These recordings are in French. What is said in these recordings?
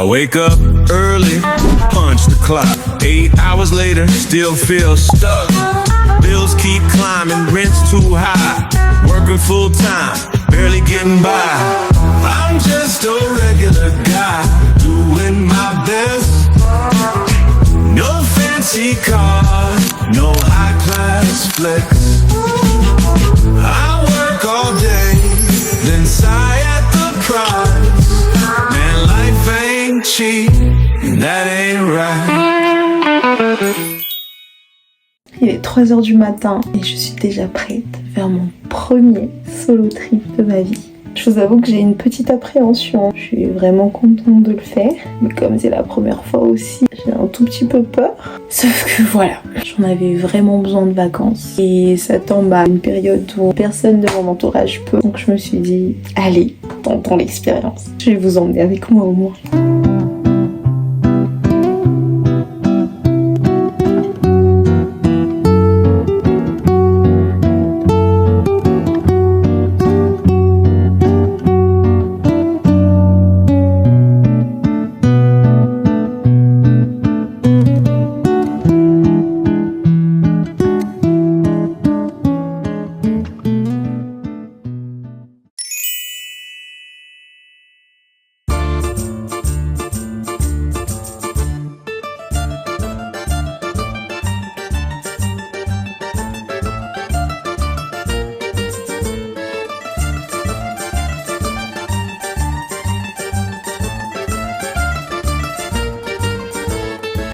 I wake up early, punch the clock. 8 hours later, still feel stuck. Bills keep climbing, rent's too high. Working full time, barely getting by. I'm just a regular guy, doing my best. No fancy car, no high class flex. I work all day, then sigh at the price. Man, life ain't cheap, and that ain't right. Il est 3h du matin et je suis déjà prête à faire mon premier solo trip de ma vie. Je vous avoue que j'ai une petite appréhension, je suis vraiment contente de le faire, mais comme c'est la première fois aussi, j'ai un tout petit peu peur. Sauf que voilà, j'en avais vraiment besoin de vacances et ça tombe à une période où personne de mon entourage peut, donc je me suis dit, allez, tentons l'expérience. Je vais vous emmener avec moi au moins.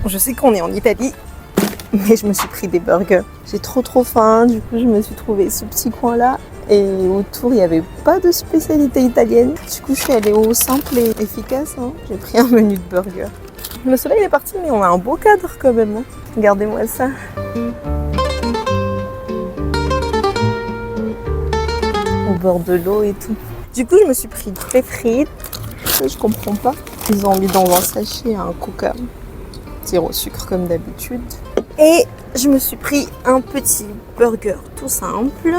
Je sais qu'on est en Italie, mais je me suis pris des burgers. J'ai trop faim, du coup je me suis trouvé ce petit coin là. Et autour il n'y avait pas de spécialité italienne. Du coup je suis allée au simple et efficace. J'ai pris un menu de burger. Le soleil est parti, mais on a un beau cadre quand même. Regardez-moi ça. Au bord de l'eau et tout. Du coup je me suis pris des frites. Je comprends pas. Ils ont mis dans un sachet un coca. Zéro sucre comme d'habitude. Et je me suis pris un petit burger tout simple.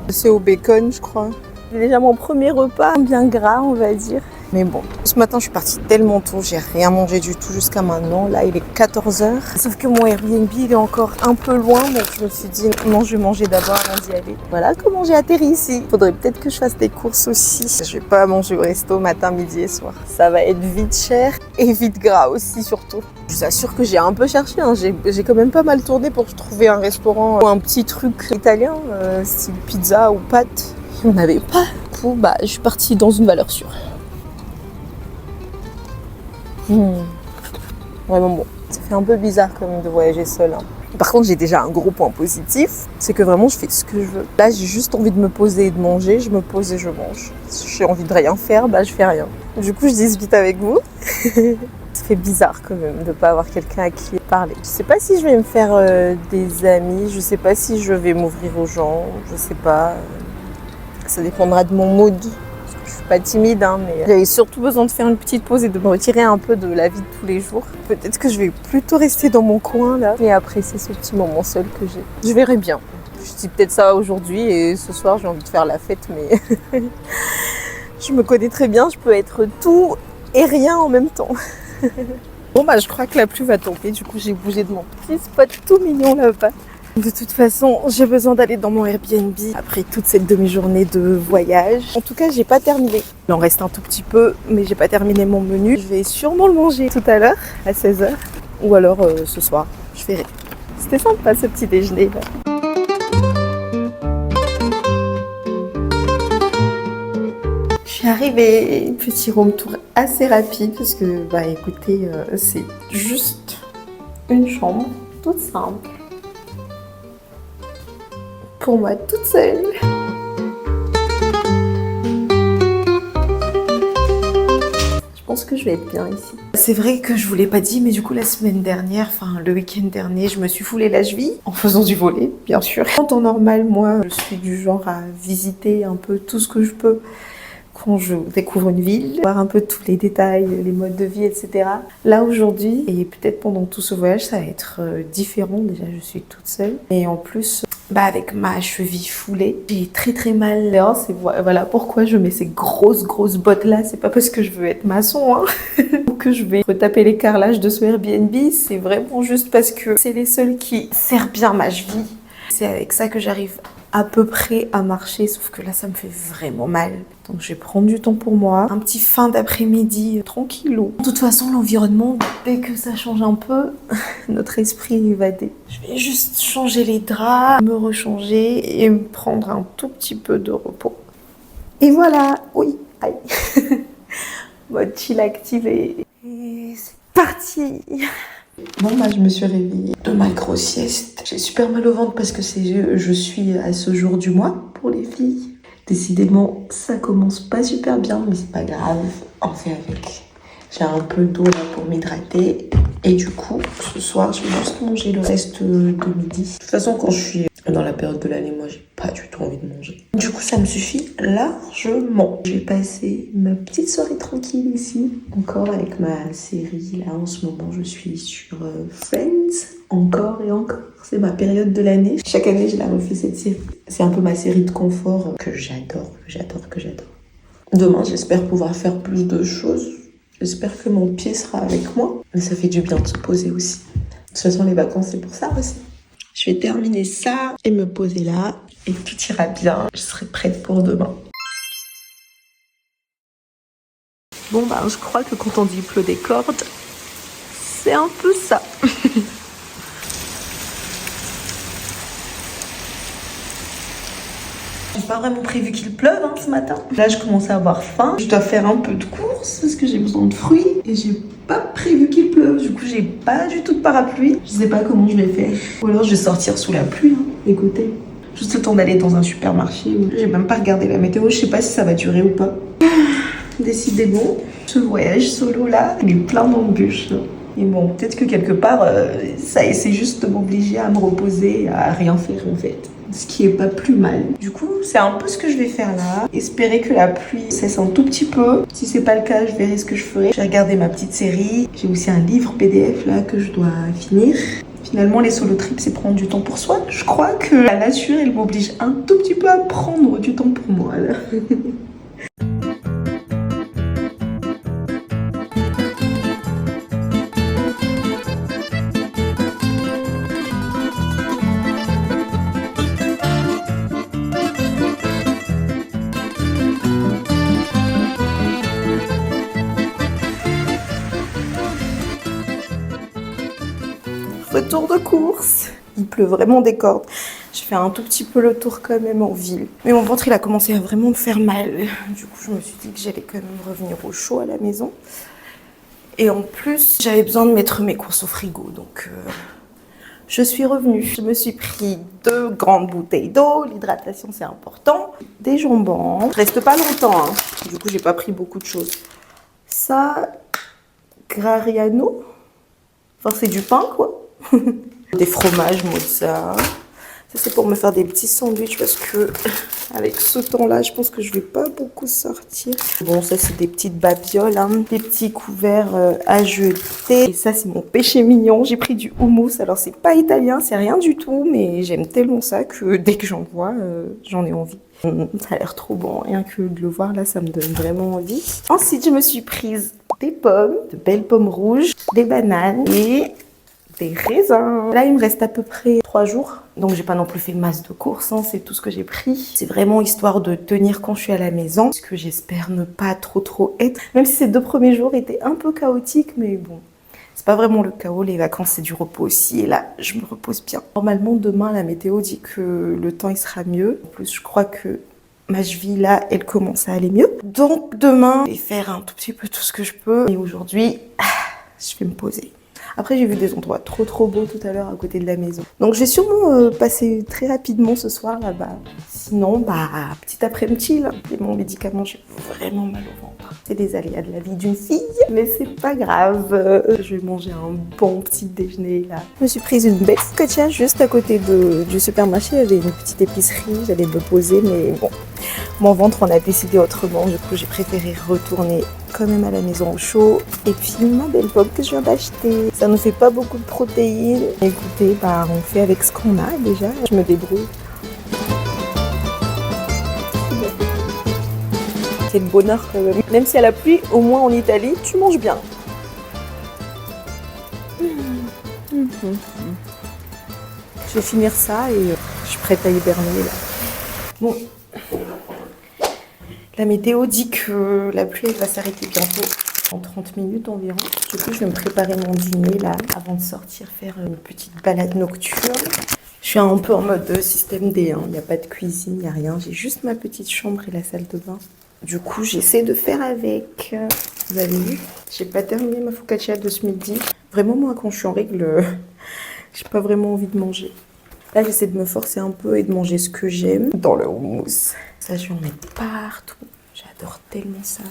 C'est au bacon, je crois. C'est déjà mon premier repas, bien gras, on va dire. Mais bon, ce matin, je suis partie tellement tôt, j'ai rien mangé du tout jusqu'à maintenant. Là, il est 14h. Sauf que mon Airbnb, il est encore un peu loin, donc je me suis dit, non, je vais manger d'abord avant d'y aller. Voilà comment j'ai atterri ici. Faudrait peut-être que je fasse des courses aussi. Je vais pas manger au resto matin, midi et soir. Ça va être vite cher et vite gras aussi, surtout. Je vous assure que j'ai un peu cherché. J'ai quand même pas mal tourné pour trouver un restaurant ou un petit truc italien, style pizza ou pâtes. Il n'y en avait pas. Du coup, je suis partie dans une valeur sûre. Vraiment bon. Ça fait un peu bizarre quand même de voyager seule. Par contre, j'ai déjà un gros point positif, c'est que vraiment je fais ce que je veux. Là, j'ai juste envie de me poser et de manger, je me pose et je mange. Si j'ai envie de rien faire, je fais rien. Du coup, je discute avec vous. Ça fait bizarre quand même de pas avoir quelqu'un à qui parler. Je sais pas si je vais me faire des amis, je sais pas si je vais m'ouvrir aux gens, je sais pas. Ça dépendra de mon mood. Je suis pas timide, mais j'avais surtout besoin de faire une petite pause et de me retirer un peu de la vie de tous les jours. Peut-être que je vais plutôt rester dans mon coin là et apprécier ce petit moment seul que j'ai. Je verrai bien. Je dis peut-être ça aujourd'hui et ce soir j'ai envie de faire la fête, mais je me connais très bien, je peux être tout et rien en même temps. Bon je crois que la pluie va tomber, du coup j'ai bougé de mon petit spot tout mignon là-bas. De toute façon, j'ai besoin d'aller dans mon Airbnb après toute cette demi-journée de voyage. En tout cas, j'ai pas terminé. Il en reste un tout petit peu, mais j'ai pas terminé mon menu. Je vais sûrement le manger tout à l'heure, à 16h. Ou alors ce soir, je verrai. C'était sympa ce petit déjeuner là. Je suis arrivée, petit room tour assez rapide parce que, écoutez, c'est juste une chambre toute simple. Pour moi toute seule. Je pense que je vais être bien ici. C'est vrai que je vous l'ai pas dit, mais du coup la semaine dernière, le week-end dernier, je me suis foulé la cheville en faisant du volley, bien sûr. En temps normal, moi, je suis du genre à visiter un peu tout ce que je peux quand je découvre une ville, voir un peu tous les détails, les modes de vie, etc. Là aujourd'hui, et peut-être pendant tout ce voyage, ça va être différent. Déjà, je suis toute seule. Et en plus, avec ma cheville foulée. J'ai très mal là, voilà pourquoi je mets ces grosses bottes là. C'est pas parce que je veux être maçon ou que je vais retaper les carrelages de ce Airbnb. C'est vraiment juste parce que c'est les seuls qui serrent bien ma cheville. C'est avec ça que j'arrive à peu près à marcher, sauf que là ça me fait vraiment mal. Donc je vais prendre du temps pour moi, un petit fin d'après-midi tranquillou. De toute façon l'environnement, dès que ça change un peu, notre esprit est évadé. Je vais juste changer les draps, me rechanger et me prendre un tout petit peu de repos. Et voilà, oui, aïe. Mode chill activé. Et c'est parti. Bon, je me suis réveillée de ma grosse sieste. J'ai super mal au ventre parce que je suis à ce jour du mois pour les filles. Décidément, ça commence pas super bien, mais c'est pas grave, on fait avec. J'ai un peu d'eau là pour m'hydrater. Et du coup, ce soir, je vais juste manger le reste de midi. De toute façon, quand je suis dans la période de l'année, moi, j'ai pas du tout envie de manger. Du coup, ça me suffit largement. Je vais passer ma petite soirée tranquille ici. Encore avec ma série. Là, en ce moment, je suis sur Friends. Encore et encore. C'est ma période de l'année. Chaque année, je la refais cette série. C'est un peu ma série de confort que j'adore. Demain, j'espère pouvoir faire plus de choses. J'espère que mon pied sera avec moi. Mais ça fait du bien de se poser aussi. De toute façon, les vacances, c'est pour ça aussi. Je vais terminer ça et me poser là. Et tout ira bien. Je serai prête pour demain. Bon, je crois que quand on dit pleut des cordes, c'est un peu ça. J'ai pas vraiment prévu qu'il pleuve ce matin. Là, je commence à avoir faim. Je dois faire un peu de courses parce que j'ai besoin de fruits. Et j'ai pas prévu qu'il pleuve. Du coup, j'ai pas du tout de parapluie. Je sais pas comment je vais faire. Ou alors, je vais sortir sous la pluie. Écoutez, juste le temps d'aller dans un supermarché. J'ai même pas regardé la météo. Je sais pas si ça va durer ou pas. Décidément, ce voyage solo là, il est plein d'embûches. Et bon, peut-être que quelque part, ça essaie juste de m'obliger à me reposer, à rien faire en fait. Ce qui est pas plus mal. Du coup, c'est un peu ce que je vais faire là. Espérer que la pluie cesse un tout petit peu. Si c'est pas le cas, je verrai ce que je ferai. Je vais regarder ma petite série. J'ai aussi un livre PDF là que je dois finir. Finalement, les solo trips, c'est prendre du temps pour soi. Je crois que la nature, elle m'oblige un tout petit peu à prendre du temps pour moi là. Retour de course. Il pleut vraiment des cordes. Je fais un tout petit peu le tour quand même en ville. Mais mon ventre, il a commencé à vraiment me faire mal. Du coup, je me suis dit que j'allais quand même revenir au chaud à la maison. Et en plus, j'avais besoin de mettre mes courses au frigo. Donc, je suis revenue. Je me suis pris 2 grandes bouteilles d'eau. L'hydratation, c'est important. Des jambons. Je reste pas longtemps. Du coup, j'ai pas pris beaucoup de choses. Ça, Grariano. Enfin, c'est du pain, quoi. Des fromages mozza. Ça, c'est pour me faire des petits sandwichs parce que avec ce temps-là, je pense que je vais pas beaucoup sortir. Bon, ça, c'est des petites babioles, des petits couverts à jeter. Et ça, c'est mon péché mignon. J'ai pris du houmous. Alors, c'est pas italien, c'est rien du tout, mais j'aime tellement ça que dès que j'en vois, j'en ai envie. Ça a l'air trop bon. Rien que de le voir, là, ça me donne vraiment envie. Ensuite, je me suis prise des pommes, de belles pommes rouges, des bananes et des raisins. Là, il me reste à peu près 3 jours. Donc, j'ai pas non plus fait masse de courses. C'est tout ce que j'ai pris. C'est vraiment histoire de tenir quand je suis à la maison. Ce que j'espère ne pas trop être. Même si ces 2 premiers jours étaient un peu chaotiques. Mais bon, c'est pas vraiment le chaos. Les vacances, c'est du repos aussi. Et là, je me repose bien. Normalement, demain, la météo dit que le temps, il sera mieux. En plus, je crois que ma cheville, là, elle commence à aller mieux. Donc, demain, je vais faire un tout petit peu tout ce que je peux. Et aujourd'hui, je vais me poser. Après, j'ai vu des endroits trop beaux tout à l'heure à côté de la maison. Donc, je vais sûrement passer très rapidement ce soir là-bas. Sinon, petit après-midi chill. Et mon médicament, j'ai vraiment mal au ventre. C'est des aléas de la vie d'une fille, mais c'est pas grave. Je vais manger un bon petit déjeuner là. Je me suis prise une belle scotcha juste à côté du supermarché. Il y avait une petite épicerie, j'allais me poser, mais bon, mon ventre on a décidé autrement. Du coup, j'ai préféré retourner quand même à la maison au chaud. Et puis ma belle pomme que je viens d'acheter. Ça ne fait pas beaucoup de protéines. Écoutez, on fait avec ce qu'on a déjà. Je me débrouille. Quel bonheur quand même. Même si à la pluie, au moins en Italie, tu manges bien. Je vais finir ça et je suis prête à hiberner là. Bon. La météo dit que la pluie elle va s'arrêter bientôt, en 30 minutes environ. Du coup, je vais me préparer mon dîner là, avant de sortir faire une petite balade nocturne. Je suis un peu en mode système D, hein. Il n'y a pas de cuisine, il n'y a rien. J'ai juste ma petite chambre et la salle de bain. Du coup, j'essaie de faire avec. Vous avez vu, j'ai pas terminé ma focaccia de ce midi. Vraiment, moi, quand je suis en règle, j'ai pas vraiment envie de manger. Là, j'essaie de me forcer un peu et de manger ce que j'aime dans le houmous. Ça, je vais en mettre partout. J'adore tellement ça.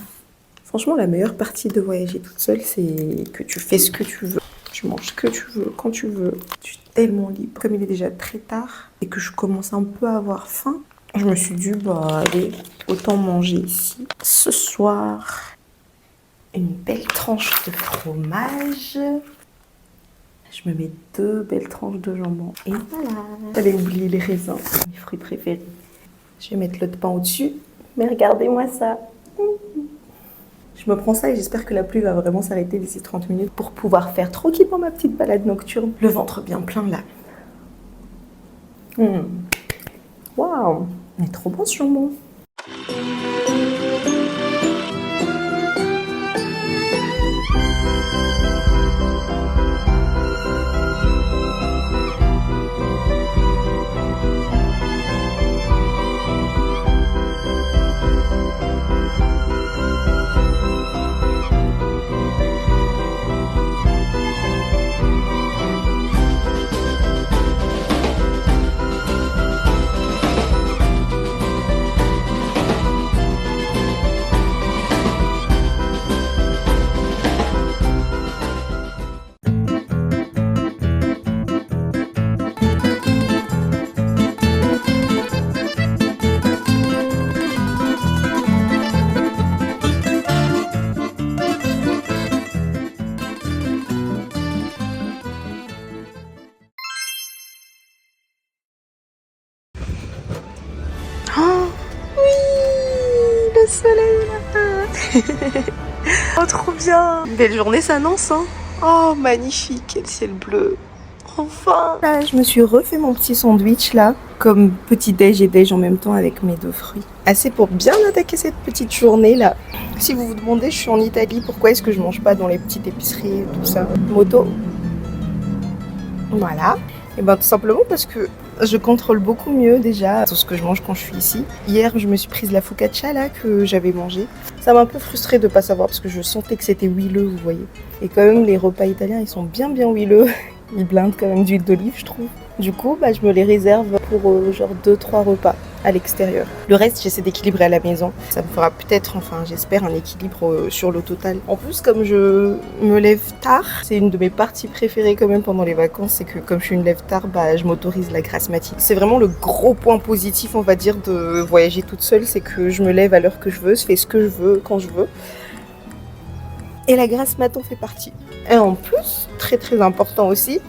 Franchement, la meilleure partie de voyager toute seule, c'est que tu fais ce que tu veux. Tu manges ce que tu veux, quand tu veux. Tu es tellement libre. Comme il est déjà très tard et que je commence un peu à avoir faim, je me suis dit, bah allez, autant manger ici. Ce soir, une belle tranche de fromage. Je me mets 2 belles tranches de jambon. Et voilà. J'allais oublier les raisins, mes fruits préférés. Je vais mettre le pain au-dessus. Mais regardez-moi ça. Je me prends ça et j'espère que la pluie va vraiment s'arrêter d'ici 30 minutes pour pouvoir faire tranquillement ma petite balade nocturne. Le ventre bien plein là. Waouh, il est trop bon ce jambon. Oh oui, le soleil là. Oh trop bien. Belle journée s'annonce hein. Oh magnifique, quel ciel bleu. Enfin. Là, je me suis refait mon petit sandwich là, comme petit déj et déj en même temps avec mes 2 fruits. Assez pour bien attaquer cette petite journée là. Si vous vous demandez, je suis en Italie, pourquoi est-ce que je mange pas dans les petites épiceries et tout ça. Moto. Voilà. Et ben tout simplement parce que je contrôle beaucoup mieux déjà tout ce que je mange quand je suis ici. Hier, je me suis prise la focaccia là que j'avais mangée. Ça m'a un peu frustrée de pas savoir parce que je sentais que c'était huileux, vous voyez. Et quand même, les repas italiens, ils sont bien huileux. Ils blindent quand même d'huile d'olive, je trouve. Du coup, je me les réserve pour genre 2-3 repas à l'extérieur. Le reste, j'essaie d'équilibrer à la maison. Ça me fera peut-être, enfin j'espère, un équilibre sur le total. En plus, comme je me lève tard, c'est une de mes parties préférées quand même pendant les vacances, c'est que comme je suis une lève tard, je m'autorise la grasse matinée. C'est vraiment le gros point positif, on va dire, de voyager toute seule, c'est que je me lève à l'heure que je veux, je fais ce que je veux, quand je veux. Et la grasse mat en fait partie. Et en plus, très important aussi,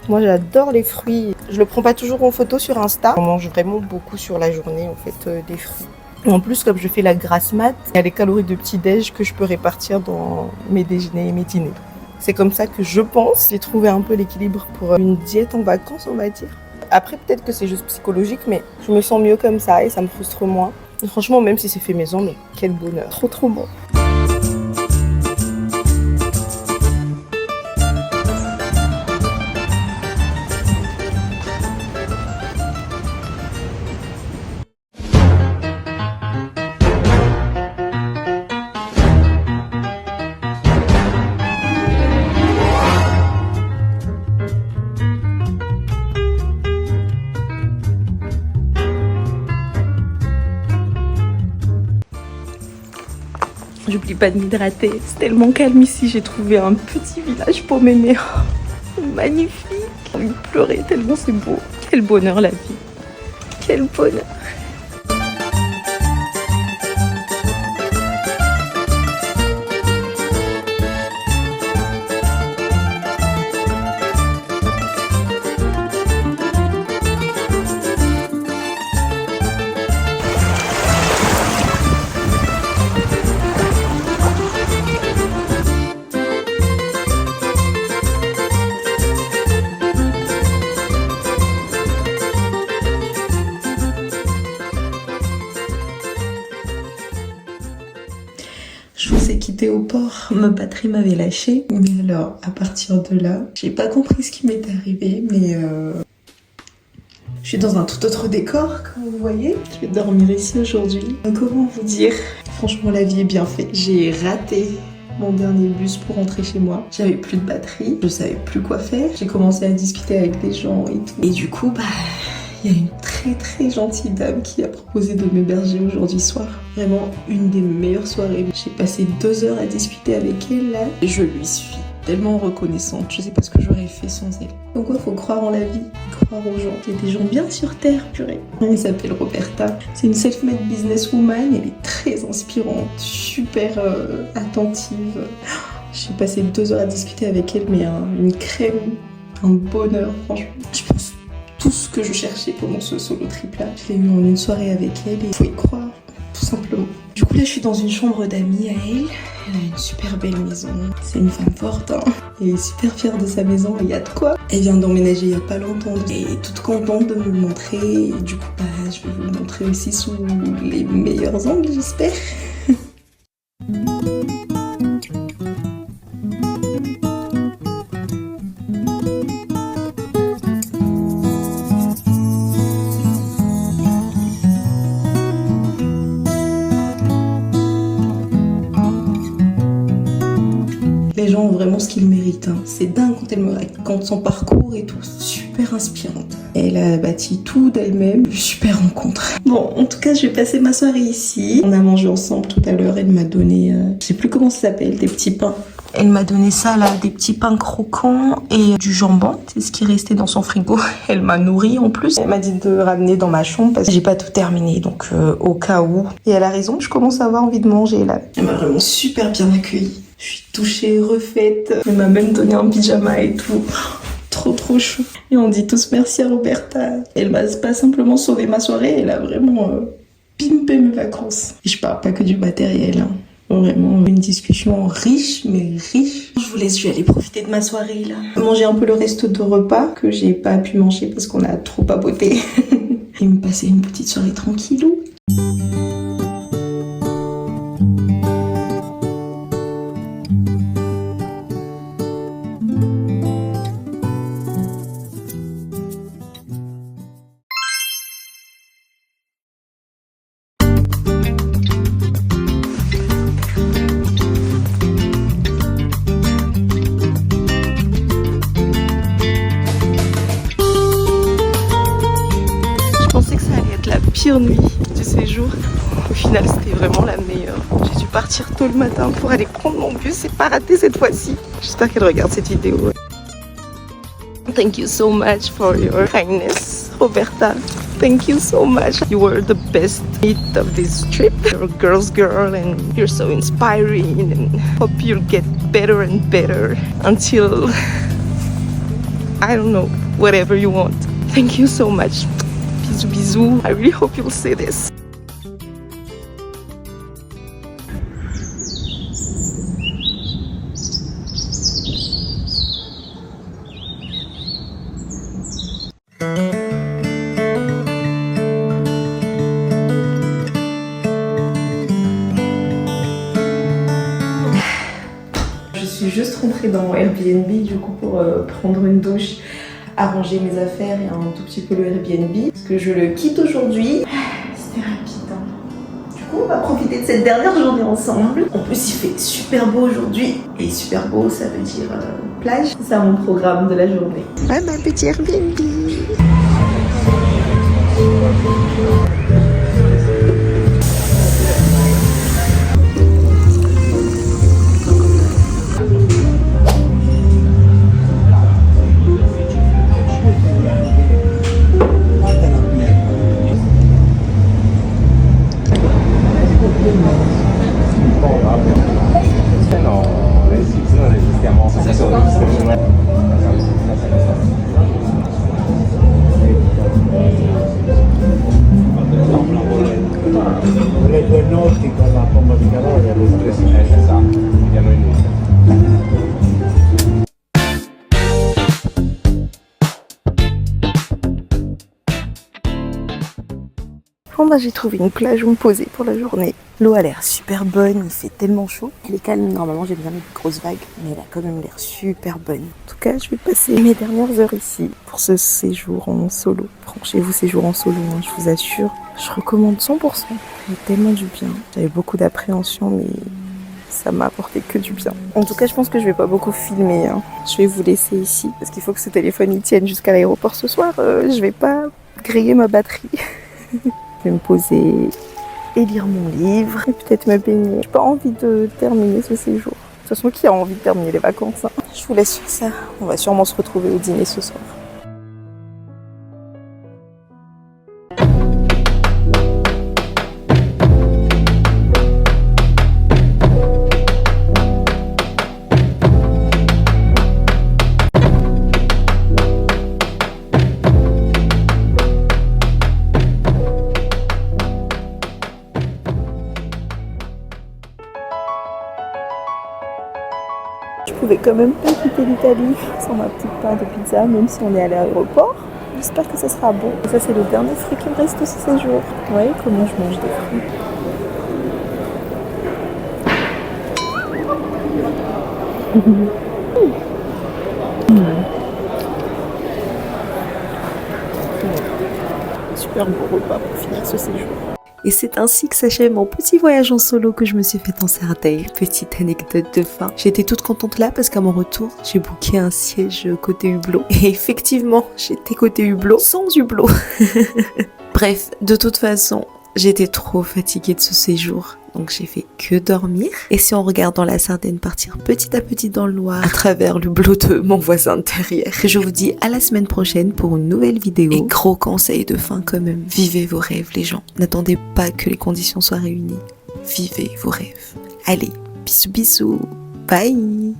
moi j'adore les fruits. Je le prends pas toujours en photo sur Insta. On mange vraiment beaucoup sur la journée en fait des fruits. Et en plus, comme je fais la grasse mat, il y a les calories de petit-déj que je peux répartir dans mes déjeuners et mes dîners. C'est comme ça que je pense j'ai trouvé un peu l'équilibre pour une diète en vacances, on va dire. Après, peut-être que c'est juste psychologique, mais je me sens mieux comme ça et ça me frustre moins. Et franchement, même si c'est fait maison, mais quel bonheur. Trop bon. J'oublie pas de m'hydrater. C'est tellement calme ici. J'ai trouvé un petit village pour m'aimer. Magnifique. J'ai envie de pleurer tellement c'est beau. Quel bonheur la vie. Quel bonheur. quitté au port, ma batterie m'avait lâché. Mais alors, à partir de là, j'ai pas compris ce qui m'est arrivé, mais je suis dans un tout autre décor, comme vous voyez. Je vais dormir ici aujourd'hui. Comment vous dire? Franchement, la vie est bien faite. J'ai raté mon dernier bus pour rentrer chez moi. J'avais plus de batterie, je savais plus quoi faire. J'ai commencé à discuter avec des gens et tout. Et du coup, il y a une très gentille dame qui a proposé de m'héberger aujourd'hui soir. Vraiment une des meilleures soirées. J'ai passé 2 heures à discuter avec elle là. Et je lui suis tellement reconnaissante. Je sais pas ce que j'aurais fait sans elle. Donc il faut croire en la vie, croire aux gens. Il y a des gens bien sur terre, purée. Elle s'appelle Roberta. C'est une self-made businesswoman. Elle est très inspirante, super attentive. J'ai passé 2 heures à discuter avec elle, mais une crème, un bonheur, franchement. Je pense tout ce que je cherchais pendant ce solo trip là. Je l'ai eu en une soirée avec elle et il faut y croire, tout simplement. Du coup là je suis dans une chambre d'amis à elle. Elle a une super belle maison. C'est une femme forte, hein. Elle est super fière de sa maison, il y a de quoi. Elle vient d'emménager il y a pas longtemps. Elle est toute contente de me le montrer. Et du coup je vais vous le montrer aussi sous les meilleurs angles, j'espère. Les gens ont vraiment ce qu'ils méritent. Hein. C'est dingue quand elle me raconte son parcours et tout. Super inspirante. Elle a bâti tout d'elle-même. Super rencontre. Bon, en tout cas, je vais passer ma soirée ici. On a mangé ensemble tout à l'heure. Elle m'a donné, je sais plus comment ça s'appelle, des petits pains. Elle m'a donné ça là, des petits pains croquants et du jambon. C'est ce qui restait dans son frigo. Elle m'a nourri en plus. Elle m'a dit de ramener dans ma chambre parce que j'ai pas tout terminé. Donc au cas où. Et elle a raison, je commence à avoir envie de manger là. Elle m'a vraiment super bien accueillie. Je suis touchée, refaite. Elle m'a même donné un pyjama et tout. Trop chou. Et on dit tous merci à Roberta. Elle m'a pas simplement sauvé ma soirée, elle a vraiment pimpé mes vacances. Et je parle pas que du matériel. Hein. Vraiment une discussion riche, mais riche. Je vous laisse, je vais aller profiter de ma soirée là. Manger un peu le reste de repas que j'ai pas pu manger parce qu'on a trop papoté. Et me passer une petite soirée tranquillou. Pire nuit du séjour. Au final, c'était vraiment la meilleure. J'ai dû partir tôt le matin pour aller prendre mon bus et pas rater cette fois-ci. J'espère qu'elle regarde cette vidéo. Thank you so much for your kindness, Roberta. Thank you so much. You were the best meet of this trip. You're a girl's girl and you're so inspiring and hope you'll get better and better until, I don't know, whatever you want. Thank you so much. Bisous bisous. I really hope you'll say this. Je suis juste rentrée dans Airbnb du coup pour prendre une douche, arranger mes affaires et un tout petit peu le Airbnb parce que je le quitte aujourd'hui. C'était rapide hein. Du coup on va profiter de cette dernière journée ensemble. En plus il fait super beau aujourd'hui et super beau ça veut dire plage. C'est ça mon programme de la journée. Ouais ma petit Airbnb. Bon bah j'ai trouvé une plage où me poser pour la journée. L'eau a l'air super bonne, il fait tellement chaud. Elle est calme, normalement j'aime bien les grosses vagues, mais elle a quand même l'air super bonne. En tout cas, je vais passer mes dernières heures ici pour ce séjour en solo. Branchez-vous séjour en solo, hein, je vous assure. Je recommande 100%. Ça fait tellement du bien. J'avais beaucoup d'appréhension, mais ça m'a apporté que du bien. En tout cas, je pense que je vais pas beaucoup filmer. Hein. Je vais vous laisser ici, parce qu'il faut que ce téléphone y tienne jusqu'à l'aéroport ce soir. Je vais pas griller ma batterie. Je vais me poser et lire mon livre et peut-être me baigner. J'ai pas envie de terminer ce séjour. De toute façon, qui a envie de terminer les vacances, hein. Je vous laisse sur ça. On va sûrement se retrouver au dîner ce soir. Je pouvais quand même pas quitter l'Italie sans ma petite part de pizza, même si on est allé à l'aéroport. J'espère que ça sera bon. Et ça, c'est le dernier fruit qui me reste de ce séjour. Vous voyez comment je mange des fruits. Super beau repas pour finir ce séjour. Et c'est ainsi que s'achève mon petit voyage en solo que je me suis fait en Sardaigne. Petite anecdote de fin. J'étais toute contente là parce qu'à mon retour, j'ai booké un siège côté hublot. Et effectivement, j'étais côté hublot sans hublot. Bref, de toute façon, j'étais trop fatiguée de ce séjour. Donc j'ai fait que dormir. Et si on regarde dans la Sardaigne partir petit à petit dans le noir, à travers l'hublot de mon voisin de derrière. Je vous dis à la semaine prochaine pour une nouvelle vidéo. Et gros conseil de fin quand même. Vivez vos rêves les gens. N'attendez pas que les conditions soient réunies. Vivez vos rêves. Allez, bisous bisous. Bye.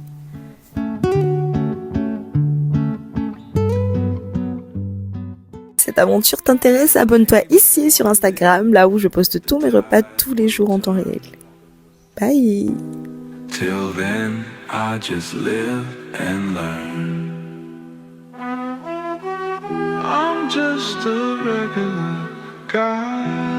Cette aventure t'intéresse, abonne-toi ici sur Instagram, là où je poste tous mes repas tous les jours en temps réel. Bye. Till then, I just live and learn. I'm just a regular guy.